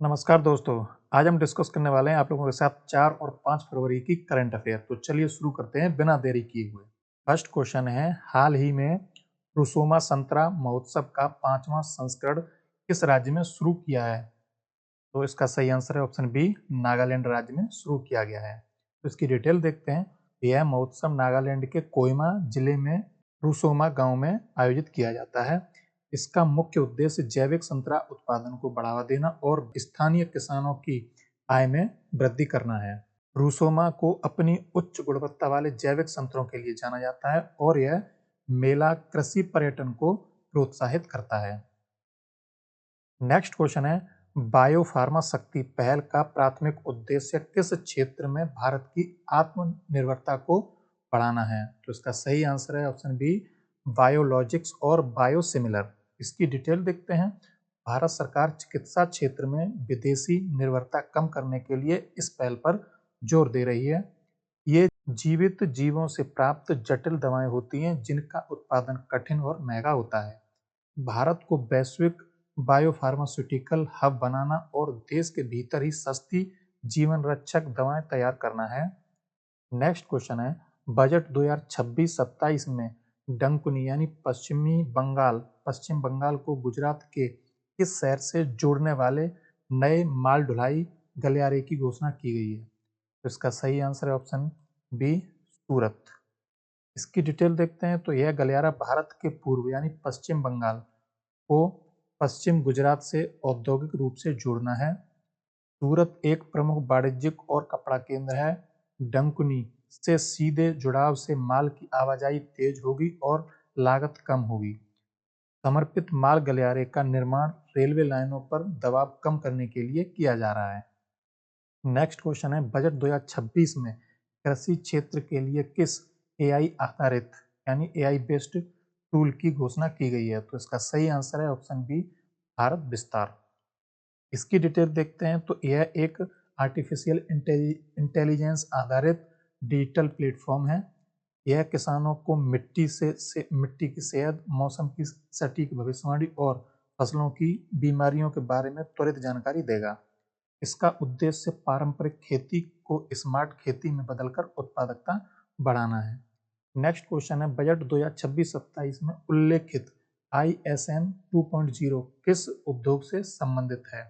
नमस्कार दोस्तों। आज हम डिस्कस करने वाले हैं आप लोगों के साथ 4 और 5 फरवरी की करंट अफेयर। तो चलिए शुरू करते हैं बिना देरी किए हुए। फर्स्ट क्वेश्चन है, हाल ही में रुसोमा संतरा महोत्सव का 5वां संस्करण किस राज्य में शुरू किया है? तो इसका सही आंसर है ऑप्शन बी, नागालैंड राज्य में शुरू किया गया है। तो इसकी डिटेल देखते हैं। यह महोत्सव नागालैंड के कोहिमा जिले में रुसोमा गांव में आयोजित किया जाता है। इसका मुख्य उद्देश्य जैविक संतरा उत्पादन को बढ़ावा देना और स्थानीय किसानों की आय में वृद्धि करना है। रुसोमा को अपनी उच्च गुणवत्ता वाले जैविक संतरों के लिए जाना जाता है और यह मेला कृषि पर्यटन को प्रोत्साहित करता है। नेक्स्ट क्वेश्चन है, बायोफार्मा शक्ति पहल का प्राथमिक उद्देश्य किस क्षेत्र में भारत की आत्मनिर्भरता को बढ़ाना है? तो इसका सही आंसर है ऑप्शन बी, बायोलॉजिक्स और बायोसिमिलर। इसकी डिटेल देखते हैं। भारत सरकार चिकित्सा क्षेत्र में विदेशी निर्भरता कम करने के लिए इस पहल पर जोर दे रही है। ये जीवित जीवों से प्राप्त जटिल दवाएं होती हैं जिनका उत्पादन कठिन और महंगा होता है। भारत को वैश्विक बायोफार्मास्यूटिकल हब बनाना और देश के भीतर ही सस्ती जीवन रक्षक दवाएं तैयार करना है। नेक्स्ट क्वेश्चन है, बजट 2026-27 में डंकुनी यानी पश्चिम बंगाल को गुजरात के किस शहर से जोड़ने वाले नए माल ढुलाई गलियारे की घोषणा की गई है? तो इसका सही आंसर है ऑप्शन बी, सूरत। इसकी डिटेल देखते हैं। तो यह गलियारा भारत के पूर्व यानी पश्चिम बंगाल को पश्चिम गुजरात से औद्योगिक रूप से जोड़ना है। सूरत एक प्रमुख वाणिज्यिक और कपड़ा केंद्र है। डंकुनी से सीधे जुड़ाव से माल की आवाजाही तेज होगी और लागत कम होगी। समर्पित माल गलियारे का निर्माण रेलवे लाइनों पर दबाव कम करने के लिए किया जा रहा है। नेक्स्ट क्वेश्चन है, बजट 2026 में कृषि क्षेत्र के लिए किस एआई आधारित यानी एआई बेस्ड टूल की घोषणा की गई है? तो इसका सही आंसर है ऑप्शन बी, भारत विस्तार। इसकी डिटेल देखते हैं। तो यह एक आर्टिफिशियल इंटेलिजेंस आधारित डिजिटल प्लेटफॉर्म है। यह किसानों को मिट्टी की सेहत, मौसम की सटीक भविष्यवाणी और फसलों की बीमारियों के बारे में त्वरित जानकारी देगा। इसका उद्देश्य पारंपरिक खेती को स्मार्ट खेती में बदलकर उत्पादकता बढ़ाना है। नेक्स्ट क्वेश्चन है, बजट 2026-27 में उल्लेखित ISM 2.0 किस उद्योग से संबंधित है?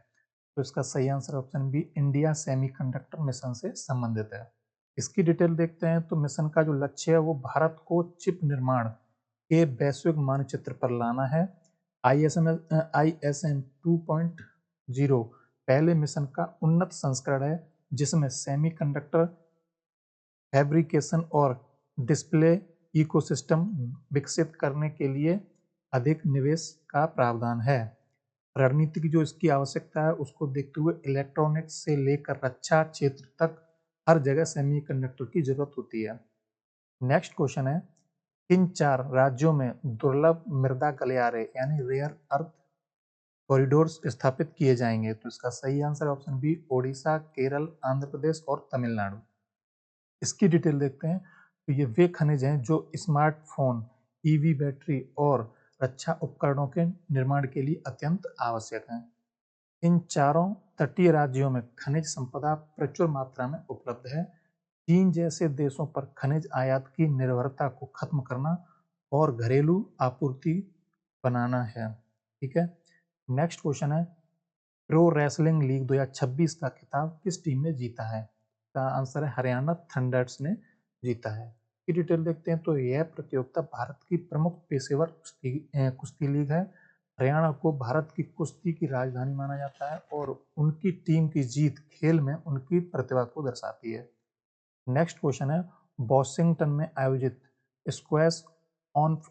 तो इसका सही answer option B, India semiconductor mission से संबंधित है। इसकी डिटेल देखते हैं। तो मिशन का जो लक्ष्य है वो भारत को चिप निर्माण के वैश्विक मानचित्र पर लाना है। ISM 2.0 पहले मिशन का उन्नत संस्करण है जिसमें सेमीकंडक्टर फैब्रिकेशन और डिस्प्ले इकोसिस्टम विकसित करने के लिए अधिक निवेश का प्रावधान है। रणनीति की जो इसकी आवश्यकता है उसको देखते हुए इलेक्ट्रॉनिक्स से लेकर रक्षा क्षेत्र तक हर जगह सेमीकंडक्टर की जरूरत होती है। नेक्स्ट क्वेश्चन है, किन 4 राज्यों में दुर्लभ मृदा गलियारे यानी रेयर अर्थ कॉरिडोर्स स्थापित किए जाएंगे? तो इसका सही answer option B, Odisha, Kerala, Andhra Pradesh और तमिलनाडु। इसकी डिटेल देखते हैं। तो ये वे खनिज हैं जो स्मार्टफोन, ईवी बैटरी और रक्षा उपकरणों के निर्माण के लिए अत्यंत आवश्यक हैं। इन चारों तटीय राज्यों में खनिज संपदा प्रचुर मात्रा में उपलब्ध है। चीन जैसे देशों पर खनिज आयात की निर्भरता को खत्म करना और घरेलू आपूर्ति बनाना है। ठीक है। नेक्स्ट क्वेश्चन है, प्रो रेसलिंग लीग 2026 का खिताब किस टीम ने जीता है? इसका आंसर है हरियाणा थंडर्स ने जीता है। की डिटेल देखते हैं। तो यह प्रतियोगिता भारत की प्रमुख पेशेवर कुश्ती लीग है। हरियाणा को भारत की कुश्ती की राजधानी माना जाता है और उनकी टीम की जीत खेल में उनकी प्रतिभा को दर्शाती है। नेक्स्ट क्वेश्चन है, वॉशिंगटन में आयोजित squash on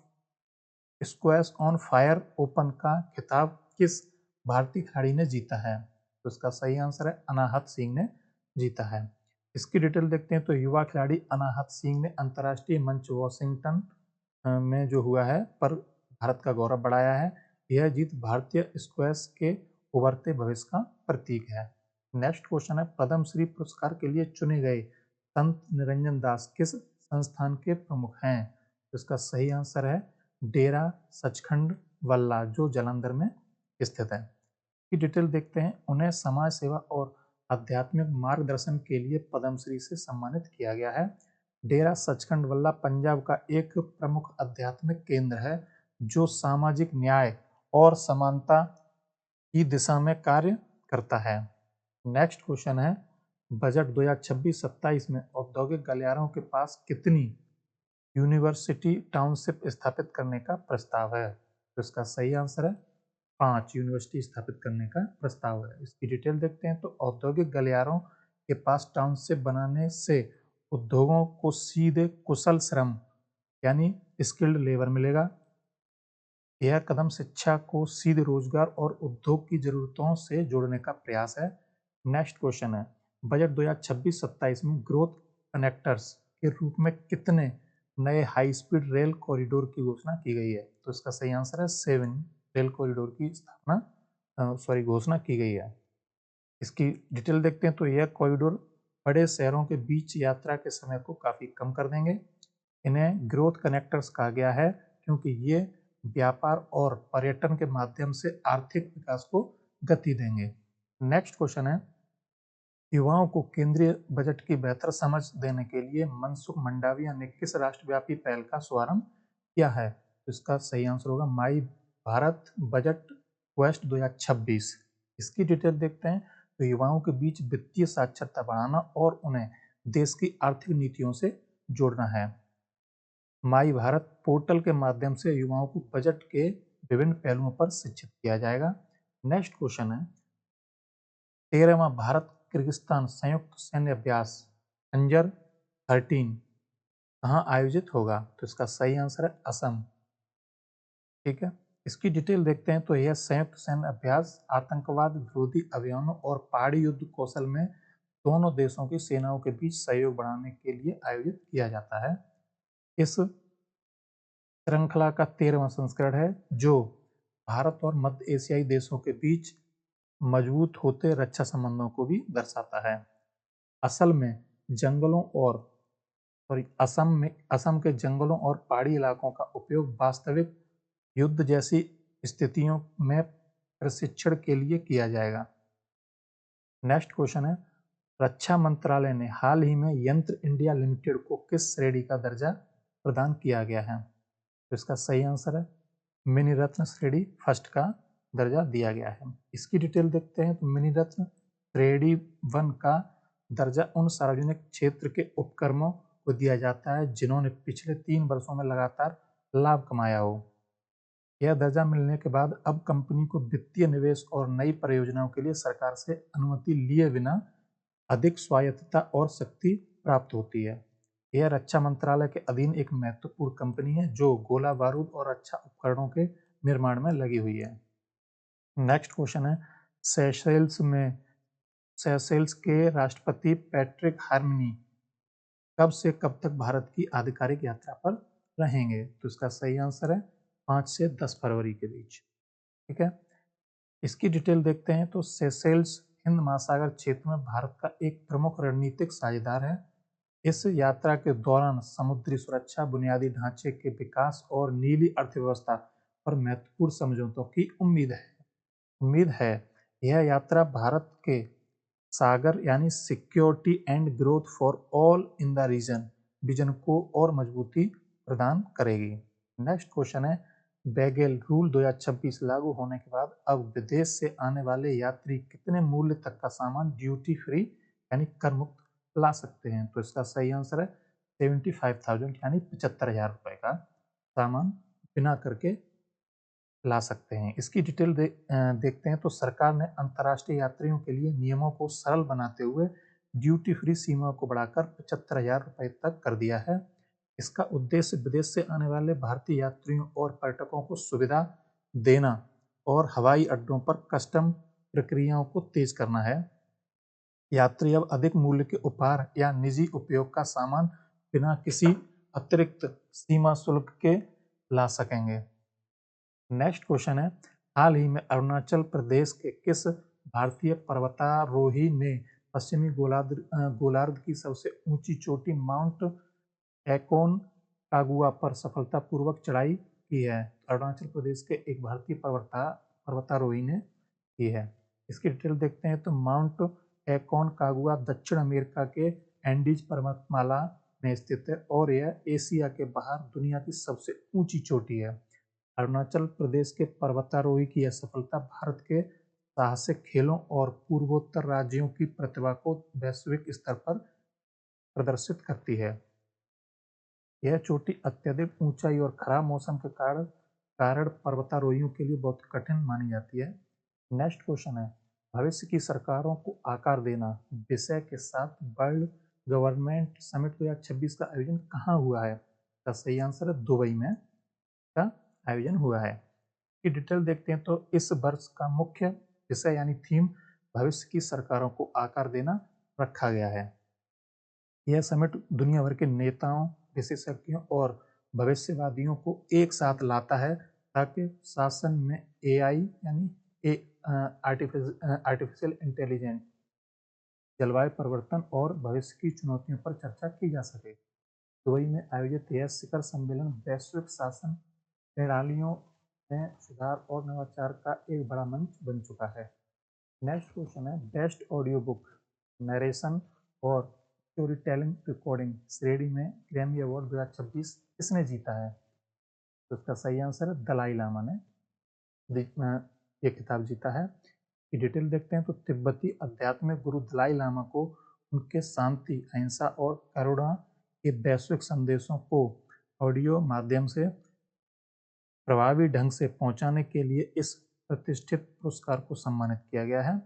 squash on fire open का खिताब किस भारतीय खिलाड़ी ने जीता है? तो इसका सही आंसर है अनाहत सिंह ने जीता है। इसकी डिटेल देखते हैं। तो युवा खिलाड़ी अनाहत सिंह ने अंतर्राष्ट्रीय मंच वॉशिंगटन में जो हुआ है पर भारत का गौरव बढ़ाया है। यह जीत भारतीय स्क्वैश के उभरते भविष्य का प्रतीक है। नेक्स्ट क्वेश्चन है, पद्मश्री पुरस्कार के लिए चुने गए संत निरंजन दास किस संस्थान के प्रमुख हैं? तो इसका सही आंसर है डेरा सचखंड वल्ला जो जालंधर में स्थित है। की डिटेल देखते हैं। उन्हें समाज सेवा और आध्यात्मिक मार्गदर्शन के लिए पद्मश्री से सम्मानित किया गया है। डेरा सचखंड वल्ला पंजाब का एक प्रमुख आध्यात्मिक केंद्र है जो सामाजिक न्याय और समानता की दिशा में कार्य करता है। नेक्स्ट क्वेश्चन है, बजट 2026-27 में औद्योगिक गलियारों के पास कितनी यूनिवर्सिटी टाउनशिप स्थापित करने का प्रस्ताव है? तो इसका सही आंसर है 5 यूनिवर्सिटी स्थापित करने का प्रस्ताव है। इसकी डिटेल देखते हैं। तो औद्योगिक गलियारों के पास टाउनशिप बनाने से उद्योगों को सीधे कुशल श्रम यानी स्किल्ड लेबर मिलेगा। यह कदम शिक्षा को सीधे रोजगार और उद्योग की जरूरतों से जोड़ने का प्रयास है। नेक्स्ट क्वेश्चन है, बजट 2026-27 में ग्रोथ कनेक्टर्स के रूप में कितने नए हाई स्पीड रेल कॉरिडोर की घोषणा की गई है? तो इसका सही आंसर है 7 रेल कॉरिडोर की घोषणा की गई है। इसकी डिटेल देखते हैं। तो यह कॉरिडोर बड़े शहरों के बीच यात्रा के समय को काफ़ी कम कर देंगे। इन्हें ग्रोथ कनेक्टर्स कहा गया है क्योंकि ये व्यापार और पर्यटन के माध्यम से आर्थिक विकास को गति देंगे। नेक्स्ट क्वेश्चन है, युवाओं को केंद्रीय बजट की बेहतर समझ देने के लिए मनसुख मंडाविया ने किस राष्ट्रव्यापी पहल का शुभारंभ किया है? तो इसका सही आंसर होगा माई भारत बजट क्वेस्ट 2026। इसकी डिटेल देखते हैं। तो युवाओं के बीच वित्तीय साक्षरता बढ़ाना और उन्हें देश की आर्थिक नीतियों से जोड़ना है। माई भारत पोर्टल के माध्यम से युवाओं को बजट के विभिन्न पहलुओं पर शिक्षित किया जाएगा। नेक्स्ट क्वेश्चन है, 13वां भारत किर्गिस्तान संयुक्त सैन्य अभ्यास खंजर 13 कहाँ आयोजित होगा? तो इसका सही आंसर है असम। ठीक है, इसकी डिटेल देखते हैं। तो यह संयुक्त सैन्य अभ्यास आतंकवाद विरोधी अभियानों और पहाड़ी युद्ध कौशल में दोनों देशों की सेनाओं के बीच सहयोग बढ़ाने के लिए आयोजित किया जाता है। इस श्रृंखला का 13वां संस्करण है जो भारत और मध्य एशियाई देशों के बीच मजबूत होते रक्षा संबंधों को भी दर्शाता है। असल में जंगलों और असम के जंगलों और पहाड़ी इलाकों का उपयोग वास्तविक युद्ध जैसी स्थितियों में प्रशिक्षण के लिए किया जाएगा। नेक्स्ट क्वेश्चन है, रक्षा मंत्रालय ने हाल ही में यंत्र इंडिया लिमिटेड को किस श्रेणी का दर्जा प्रदान किया गया है? तो इसका सही आंसर है मिनी रत्न श्रेणी फर्स्ट का दर्जा दिया गया है। इसकी डिटेल देखते हैं। तो मिनी रत्न श्रेणी 1 का दर्जा उन सार्वजनिक क्षेत्र के उपक्रमों को दिया जाता है जिन्होंने पिछले 3 वर्षों में लगातार लाभ कमाया हो। यह दर्जा मिलने के बाद अब कंपनी को वित्तीय निवेश और नई परियोजनाओं के लिए सरकार से अनुमति लिए बिना अधिक स्वायत्तता और शक्ति प्राप्त होती है। यह रक्षा मंत्रालय के अधीन एक महत्वपूर्ण कंपनी है जो गोला बारूद और रक्षा उपकरणों के निर्माण में लगी हुई है। नेक्स्ट क्वेश्चन है, सेशेल्स के राष्ट्रपति पैट्रिक हार्मनी कब से कब तक भारत की आधिकारिक यात्रा पर रहेंगे? तो इसका सही आंसर है 5 से 10 फरवरी के बीच। ठीक है, इसकी डिटेल देखते हैं। तो सेशेल्स हिंद महासागर क्षेत्र में भारत का एक प्रमुख रणनीतिक साझेदार है। इस यात्रा के दौरान समुद्री सुरक्षा, बुनियादी ढांचे के विकास और नीली अर्थव्यवस्था पर महत्वपूर्ण समझौतों की उम्मीद है। यह यात्रा भारत के सागर यानी security and growth for all in the region vision को और मजबूती प्रदान करेगी। नेक्स्ट क्वेश्चन है, बैगेल रूल 2026 लागू होने के बाद अब विदेश से आने वाले यात्री कितने मूल्य तक का सामान ड्यूटी फ्री यानी कर मुक्त ला सकते हैं? तो इसका सही आंसर है 75,000 यानी 75,000 रुपए का सामान बिना करके ला सकते हैं। इसकी डिटेल देखते हैं। तो सरकार ने अंतर्राष्ट्रीय यात्रियों के लिए नियमों को सरल बनाते हुए ड्यूटी फ्री सीमा को बढ़ाकर 75,000 रुपए तक कर दिया है। इसका उद्देश्य विदेश से आने वाले भारतीय यात्रियों और पर्यटकों को सुविधा देना और हवाई अड्डों पर कस्टम प्रक्रियाओं को तेज करना है। यात्री अब अधिक मूल्य के उपहार या निजी उपयोग का सामान बिना किसी अतिरिक्त सीमा शुल्क के ला सकेंगे। नेक्स्ट क्वेश्चन है, हाल ही में अरुणाचल प्रदेश के किस भारतीय पर्वतारोही ने पश्चिमी गोलार्ध की सबसे ऊंची चोटी माउंट एकॉन कागुआ पर सफलतापूर्वक चढ़ाई की है? अरुणाचल प्रदेश के एक भारतीय पर्वतारोही ने की है। इसकी डिटेल देखते हैं तो माउंट एकोनकागुआ दक्षिण अमेरिका के एंडीज पर्वतमाला में स्थित है और यह एशिया के बाहर दुनिया की सबसे ऊंची चोटी है। अरुणाचल प्रदेश के पर्वतारोही की यह सफलता भारत के साहसिक खेलों और पूर्वोत्तर राज्यों की प्रतिभा को वैश्विक स्तर पर प्रदर्शित करती है। यह चोटी अत्यधिक ऊंचाई और खराब मौसम के कारण कारण पर्वतारोहियों के लिए बहुत कठिन मानी जाती है। नेक्स्ट क्वेश्चन है, भविष्य की सरकारों को आकार देना विषय के साथ वर्ल्ड गवर्नमेंट समिट 2026 का आयोजन कहाँ हुआ है? इसका सही आंसर है दुबई में का आयोजन हुआ है। की डिटेल देखते हैं तो इस वर्ष का मुख्य विषय यानी थीम भविष्य की सरकारों को आकार देना रखा गया है। यह समिट दुनिया भर के नेताओं, विशेषज्ञों और भविष्यवादियों को एक साथ लाता है ताकि शासन में एआई यानी आर्टिफिशियल इंटेलिजेंस, जलवायु परिवर्तन और भविष्य की चुनौतियों पर चर्चा की जा सके। दुबई में आयोजित यह शिखर सम्मेलन वैश्विक शासन प्रणालियों में सुधार और नवाचार का एक बड़ा मंच बन चुका है। नेक्स्ट क्वेश्चन है, बेस्ट ऑडियो बुक नरेशन और स्टोरी टेलिंग रिकॉर्डिंग श्रेणी में ग्रैमी अवार्ड 2026 किसने जीता है? तो इसका सही आंसर है दलाई लामा ने ये किताब जीता है। की डिटेल देखते हैं तो तिब्बती आध्यात्मिक गुरु दलाई लामा को उनके शांति, अहिंसा और करुणा के वैश्विक संदेशों को ऑडियो माध्यम से प्रभावी ढंग से पहुंचाने के लिए इस प्रतिष्ठित पुरस्कार को सम्मानित किया गया है।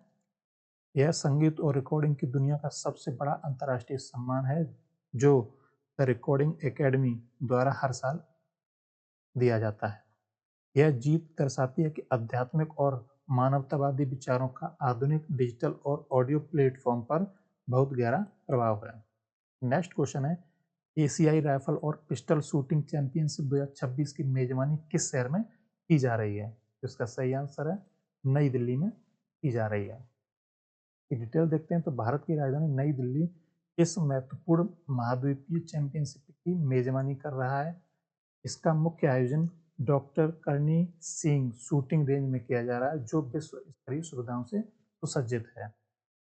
यह संगीत और रिकॉर्डिंग की दुनिया का सबसे बड़ा अंतर्राष्ट्रीय सम्मान है जो द रिकॉर्डिंग एकेडमी द्वारा हर साल दिया जाता है। यह जीत दर्शाती है कि आध्यात्मिक और मानवतावादी विचारों का आधुनिक डिजिटल और ऑडियो प्लेटफॉर्म पर बहुत गहरा प्रभाव है। नेक्स्ट क्वेश्चन है, एशियाई राइफल और पिस्टल शूटिंग चैंपियनशिप 2026 की मेजबानी किस शहर में की जा रही है? इसका सही आंसर है नई दिल्ली में की जा रही है। डिटेल देखते हैं तो भारत की राजधानी नई दिल्ली इस महत्वपूर्ण महाद्वीपीय चैंपियनशिप की मेजबानी कर रहा है। इसका मुख्य आयोजन डॉक्टर करनी सिंह शूटिंग रेंज में किया जा रहा है जो विश्व स्तरीय सुविधाओं से सुसज्जित है।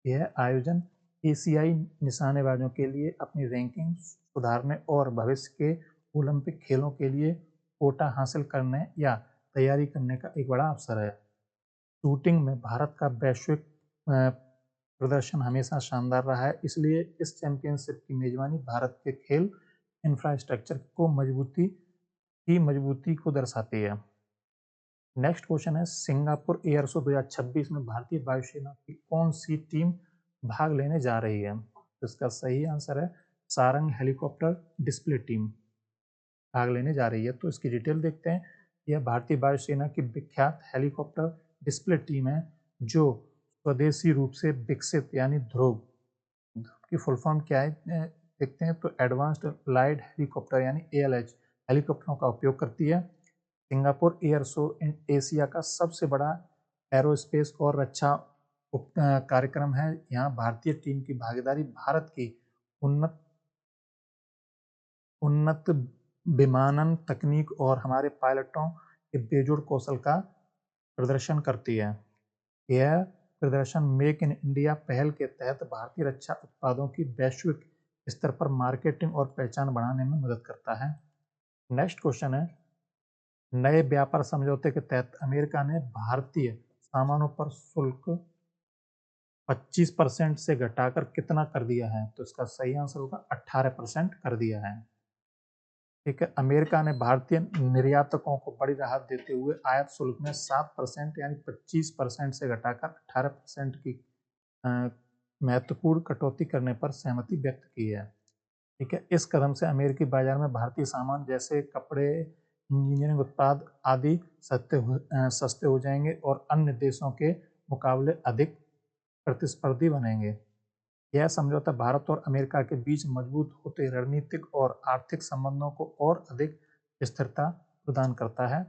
यह आयोजन एशियाई निशानेबाजों के लिए अपनी रैंकिंग सुधारने और भविष्य के ओलंपिक खेलों के लिए कोटा हासिल करने या तैयारी करने का एक बड़ा अवसर है। शूटिंग में भारत का वैश्विक प्रदर्शन हमेशा शानदार रहा है, इसलिए इस चैंपियनशिप की मेजबानी भारत के खेल इंफ्रास्ट्रक्चर को मजबूती को दर्शाती है। नेक्स्ट क्वेश्चन है, सिंगापुर एयर शो 2026 में भारतीय वायुसेना की कौन सी टीम भाग लेने जा रही है? तो इसका सही आंसर है सारंग हेलीकॉप्टर डिस्प्ले टीम भाग लेने जा रही है। तो इसकी डिटेल देखते हैं। यह भारतीय वायुसेना की विख्यात हेलीकॉप्टर डिस्प्ले टीम है जो स्वदेशी रूप से विकसित यानी ध्रुव की फुल फॉर्म क्या है देखते हैं तो एडवांस्ड लाइट हेलीकॉप्टर यानी ALH हेलीकॉप्टरों का उपयोग करती है। सिंगापुर एयर शो एशिया का सबसे बड़ा एरोस्पेस और रक्षा कार्यक्रम है। यहाँ भारतीय टीम की भागीदारी भारत की उन्नत विमानन तकनीक और हमारे पायलटों के बेजोड़ कौशल का प्रदर्शन करती है। यह प्रदर्शन मेक इन इंडिया पहल के तहत भारतीय रक्षा उत्पादों की वैश्विक स्तर पर मार्केटिंग और पहचान बढ़ाने में मदद करता है। नेक्स्ट क्वेश्चन है, नए व्यापार समझौते के तहत अमेरिका ने भारतीय सामानों पर शुल्क 25% से घटाकर कितना कर दिया है? तो इसका सही आंसर होगा 18% कर दिया है। ठीक है, अमेरिका ने भारतीय निर्यातकों को बड़ी राहत देते हुए आयात शुल्क में 7% यानी 25% से घटाकर 18% की महत्वपूर्ण कटौती करने पर सहमति व्यक्त की है। ठीक है, इस कदम से अमेरिकी बाजार में भारतीय सामान जैसे कपड़े, इंजीनियरिंग उत्पाद आदि सस्ते हो जाएंगे और अन्य देशों के मुकाबले अधिक प्रतिस्पर्धी बनेंगे। यह समझौता भारत और अमेरिका के बीच मजबूत होते रणनीतिक और आर्थिक संबंधों को और अधिक स्थिरता प्रदान करता है।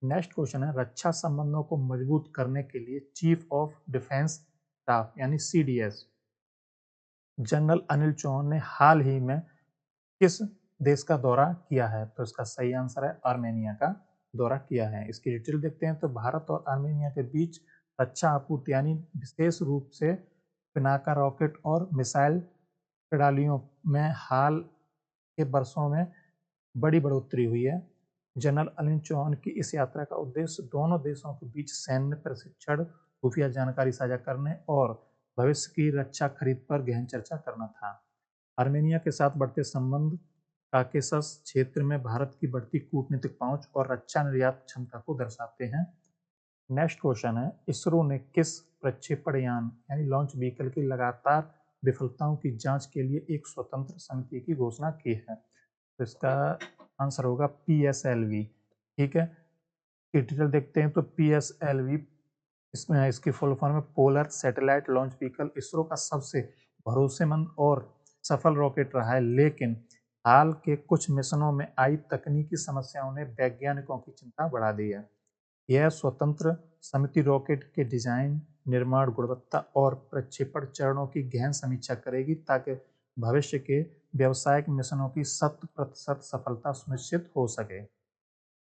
नेक्स्ट क्वेश्चन है, रक्षा संबंधों को मजबूत करने के लिए चीफ ऑफ डिफेंस स्टाफ यानी CDS जनरल अनिल चौहान ने हाल ही में किस देश का दौरा किया है? तो इसका सही आंसर है आर्मेनिया का दौरा किया है। इसकी डिटेल देखते हैं तो भारत और आर्मेनिया के बीच रक्षा आपूर्ति यानी विशेष रूप से पिनाका रॉकेट और मिसाइल प्रणालियों में हाल के वर्षों में बड़ी बढ़ोतरी हुई है। जनरल अनिल चौहान की इस यात्रा का उद्देश्य दोनों देशों के बीच सैन्य प्रशिक्षण, खुफिया जानकारी साझा करने और भविष्य की रक्षा खरीद पर गहन चर्चा करना था। आर्मेनिया के साथ बढ़ते संबंध काकेशस क्षेत्र में भारत की बढ़ती कूटनीतिक पहुंच और रक्षा निर्यात क्षमता को दर्शाते हैं। नेक्स्ट क्वेश्चन है, इसरो ने किस प्रक्षेपण यान यानी लॉन्च व्हीकल की लगातार विफलताओं की जांच के लिए एक स्वतंत्र समिति की घोषणा की है? तो इसका आंसर होगा PSLV। ठीक है, डिटेल देखते हैं तो PSLV इसमें इसकी फुल फॉर्म है polar satellite launch vehicle. ISRO का सबसे भरोसेमंद और सफल रॉकेट रहा है, लेकिन हाल के कुछ मिशनों में आई तकनीकी समस्याओं ने वैज्ञानिकों की चिंता बढ़ा दी है। यह स्वतंत्र समिति रॉकेट के डिजाइन, निर्माण गुणवत्ता और प्रक्षेपण चरणों की गहन समीक्षा करेगी ताकि भविष्य के व्यावसायिक मिशनों की 100% सफलता सुनिश्चित हो सके।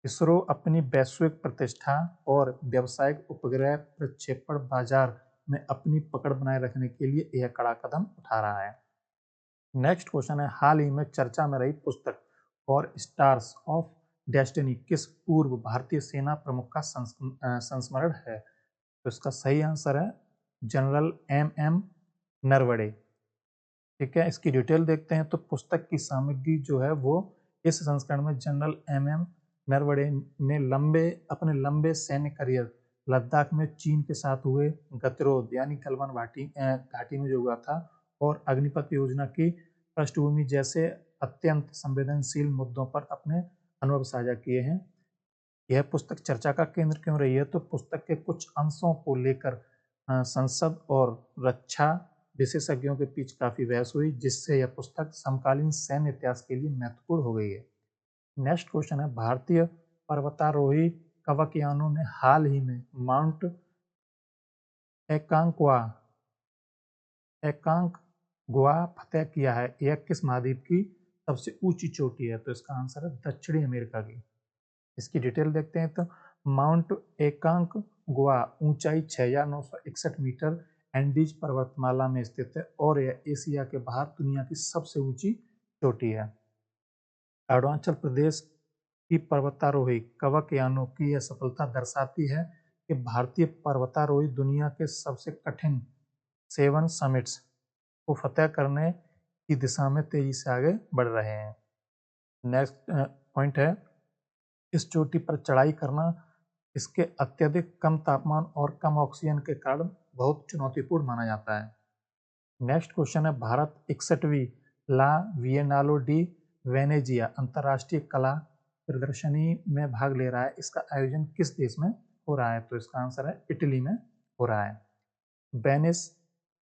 इसरो अपनी वैश्विक प्रतिष्ठा और व्यावसायिक उपग्रह प्रक्षेपण बाजार में अपनी पकड़ बनाए रखने के लिए यह कड़ा कदम उठा रहा है। नेक्स्ट क्वेश्चन है, हाल ही में चर्चा में रही पुस्तक और स्टार्स ऑफ डेस्टिनी किस पूर्व भारतीय सेना प्रमुख का संस्मरण है? तो इसका सही आंसर है जनरल MM नरवणे। ठीक है, इसकी डिटेल देखते हैं तो पुस्तक की सामग्री जो है वो इस संस्करण में जनरल MM नरवणे ने अपने लंबे सैन्य करियर लद्दाख में चीन के साथ हुए गतिरोध यानी गलवान घाटी में जो हुआ था और अग्निपथ योजना की पृष्ठभूमि जैसे अत्यंत संवेदनशील मुद्दों पर अपने अनुभव साझा किए हैं। यह पुस्तक चर्चा का केंद्र क्यों रही है? तो पुस्तक के कुछ अंशों को लेकर संसद और रक्षा विशेषज्ञों के बीच काफी बहस हुई, जिससे यह पुस्तक समकालीन सैन्य इतिहास के लिए महत्वपूर्ण हो गई है। नेक्स्ट क्वेश्चन है, भारतीय पर्वतारोही कवकयानों ने हाल ही में माउंट एकांक्वा एकांकगुआ फतेह किया है। यह किस महाद्वीप की सबसे ऊंची चोटी है? तो इसका आंसर है दक्षिणी अमेरिका की। इसकी डिटेल देखते हैं तो माउंट एकांकगुआ ऊंचाई 6,961 मीटर एंडीज पर्वतमाला में स्थित है और यह एशिया के बाहर दुनिया की सबसे ऊंची चोटी है। अरुणाचल प्रदेश की पर्वतारोही कवकयानों की यह सफलता दर्शाती है कि भारतीय पर्वतारोही दुनिया के सबसे कठिन 7 समिट्स को फतेह करने की दिशा में तेजी से आगे बढ़ रहे हैं। नेक्स्ट पॉइंट है, इस चोटी पर चढ़ाई करना इसके अत्यधिक कम तापमान और कम ऑक्सीजन के कारण बहुत चुनौतीपूर्ण माना जाता है। नेक्स्ट क्वेश्चन है, भारत 61वीं ला वियनालो डी वेनेजिया अंतर्राष्ट्रीय कला प्रदर्शनी में भाग ले रहा है। इसका आयोजन किस देश में हो रहा है? तो इसका आंसर है इटली में हो रहा है। वेनिस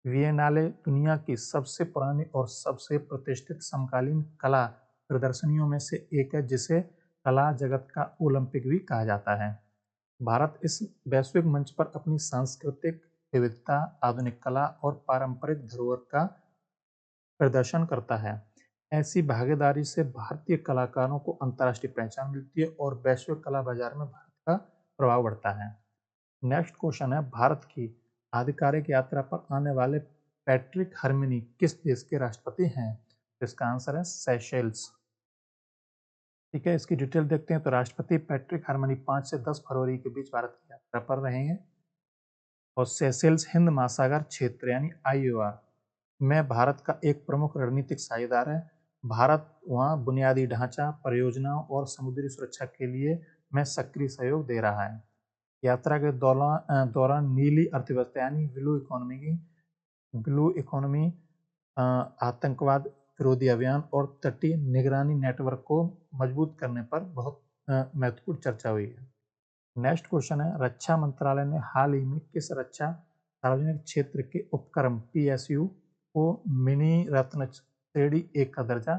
वियनाले दुनिया की सबसे पुरानी और सबसे प्रतिष्ठित समकालीन कला प्रदर्शनियों में से एक है, जिसे कला जगत का ओलंपिक भी कहा जाता है। भारत इस वैश्विक मंच पर अपनी सांस्कृतिक विविधता, आधुनिक कला और पारंपरिक धरोहर का प्रदर्शन करता है। ऐसी भागीदारी से भारतीय कलाकारों को अंतर्राष्ट्रीय पहचान मिलती है और वैश्विक कला बाजार में भारत का प्रभाव बढ़ता है। नेक्स्ट क्वेश्चन है, भारत की आधिकारिक यात्रा पर आने वाले पैट्रिक हरमिनी किस देश के राष्ट्रपति हैं? इसका आंसर है सेशेल्स। ठीक है, इसकी डिटेल देखते हैं तो राष्ट्रपति पैट्रिक हरमिनी 5 से 10 फरवरी के बीच भारत की यात्रा पर रहेंगे और सेशेल्स हिंद महासागर क्षेत्र यानी IOR में भारत का एक प्रमुख रणनीतिक साझेदार है। भारत वहाँ बुनियादी ढांचा परियोजनाओं और समुद्री सुरक्षा के लिए में सक्रिय सहयोग दे रहा है। यात्रा के दौरान नीली अर्थव्यवस्था यानी ब्लू इकोनॉमी, आतंकवाद विरोधी अभियान और तटीय निगरानी नेटवर्क को मजबूत करने पर बहुत महत्वपूर्ण चर्चा हुई है। नेक्स्ट क्वेश्चन है, रक्षा मंत्रालय ने हाल ही में किस रक्षा सार्वजनिक क्षेत्र के उपक्रम PSU को मिनी रत्न श्रेणी 1 का दर्जा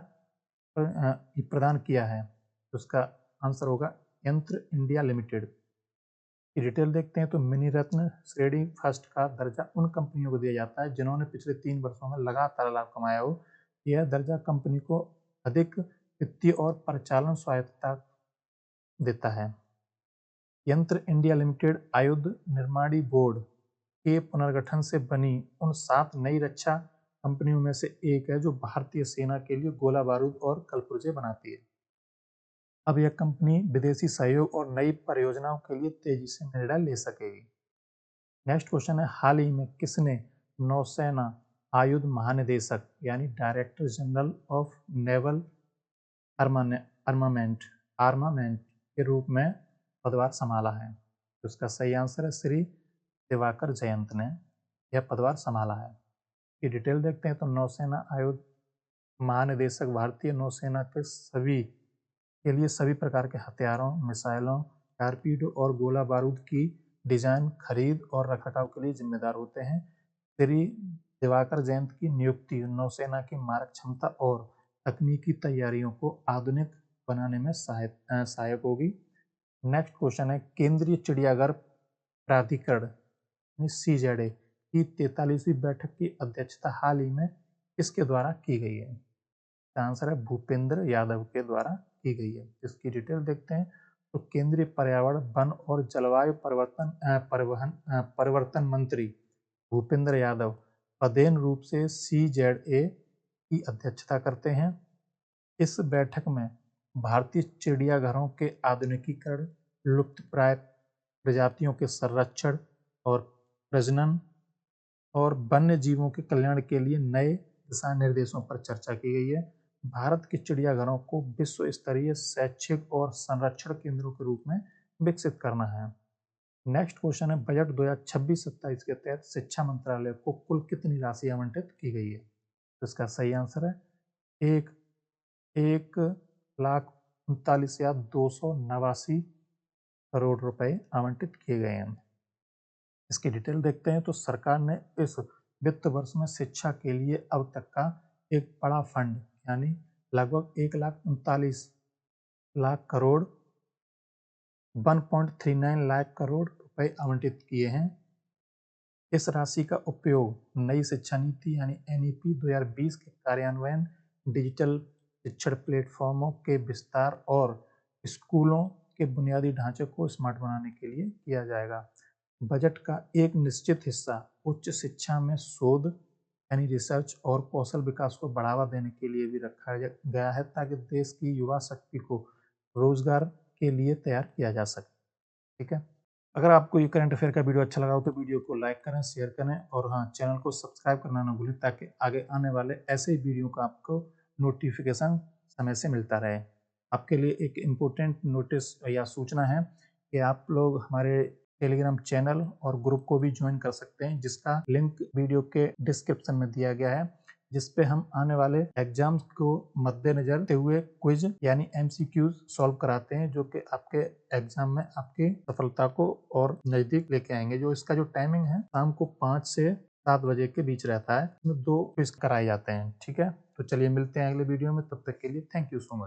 प्रदान किया है? तो उसका आंसर होगा यंत्र इंडिया लिमिटेड की डिटेल देखते हैं तो मिनी रत्न श्रेणी फर्स्ट का दर्जा उन कंपनियों को दिया जाता है जिन्होंने पिछले 3 वर्षों में लगातार लाभ कमाया हो। यह दर्जा कंपनी को अधिक वित्तीय और परिचालन स्वायत्तता देता है। यंत्र इंडिया लिमिटेड आयुध निर्माणी बोर्ड के पुनर्गठन से बनी उन 7 नई रक्षा कंपनियों में से एक है जो भारतीय सेना के लिए गोला बारूद और कलपुर्जे बनाती है। अब यह कंपनी विदेशी सहयोग और नई परियोजनाओं के लिए तेजी से निर्णय ले सकेगी। नेक्स्ट क्वेश्चन है, हाल ही में किसने नौसेना आयुध महानिदेशक यानी director general of naval armament के रूप में पदभार संभाला है? तो इसका सही आंसर है श्री दिवाकर जयंत ने यह पदभार संभाला है। ये डिटेल देखते हैं तो नौसेना आयुध महानिदेशक भारतीय नौसेना के लिए सभी प्रकार के हथियारों, मिसाइलों, टारपीडो और गोला बारूद की डिजाइन, खरीद और रखरखाव के लिए जिम्मेदार होते हैं। श्री दिवाकर जयंत की नियुक्ति नौसेना की मारक क्षमता और तकनीकी तैयारियों को आधुनिक बनाने में सहायक होगी। नेक्स्ट क्वेश्चन है, केंद्रीय चिड़ियाघर प्राधिकरण CZA की 43वीं बैठक की अध्यक्षता हाल ही में किसके द्वारा की गई है? आंसर है भूपेंद्र यादव के द्वारा की गई है। इसकी डिटेल देखते हैं तो केंद्रीय पर्यावरण, वन और जलवायु परिवर्तन मंत्री भूपेंद्र यादव पदेन रूप से CZA की अध्यक्षता करते हैं। इस बैठक में भारतीय चिड़ियाघरों के आधुनिकीकरण, लुप्तप्राय प्रजातियों के संरक्षण और प्रजनन और वन्य जीवों के कल्याण के लिए नए दिशा निर्देशों पर चर्चा की गई है। भारत के चिड़ियाघरों को विश्व स्तरीय शैक्षिक और संरक्षण केंद्रों के रूप में विकसित करना है। नेक्स्ट क्वेश्चन है, बजट 2026-27 के तहत शिक्षा मंत्रालय को कुल कितनी राशि आवंटित की गई है? तो इसका सही आंसर है 1,39,289 करोड़ रुपए आवंटित किए गए हैं। इसकी डिटेल देखते हैं तो सरकार ने इस वित्त वर्ष में शिक्षा के लिए अब तक का एक बड़ा फंड यानी लगभग 1,39,00,000 करोड़ 1.39 लाख करोड़ रुपए आवंटित किए हैं। इस राशि का उपयोग नई शिक्षा नीति यानी NEP 2020 के कार्यान्वयन, डिजिटल शिक्षण प्लेटफॉर्मों के विस्तार और स्कूलों के बुनियादी ढांचे को स्मार्ट बनाने के लिए किया जाएगा। बजट का एक निश्चित हिस्सा उच्च शिक्षा में शोध यानी रिसर्च और कौशल विकास को बढ़ावा देने के लिए भी रखा गया है ताकि देश की युवा शक्ति को रोजगार के लिए तैयार किया जा सके। ठीक है, अगर आपको ये करंट अफेयर का वीडियो अच्छा लगा हो तो वीडियो को लाइक करें, शेयर करें और हाँ, चैनल को सब्सक्राइब करना ना भूलें ताकि आगे आने वाले ऐसे ही वीडियो का आपको नोटिफिकेशन समय से मिलता रहे। आपके लिए एक इम्पोर्टेंट नोटिस या सूचना है कि आप लोग हमारे टेलीग्राम चैनल और ग्रुप को भी ज्वाइन कर सकते हैं, जिसका लिंक वीडियो के डिस्क्रिप्शन में दिया गया है, जिसपे हम आने वाले एग्जाम्स को मद्देनजर रखते हुए क्विज यानी MCQs सॉल्व कराते हैं, जो कि आपके एग्जाम में आपकी सफलता को और नजदीक लेके आएंगे। जो इसका जो टाइमिंग है शाम को 5 से 7 बजे के बीच रहता है। इसमें 2 क्विज कराए जाते हैं। ठीक है, तो चलिए मिलते हैं अगले वीडियो में, तब तक के लिए थैंक यू सो मच।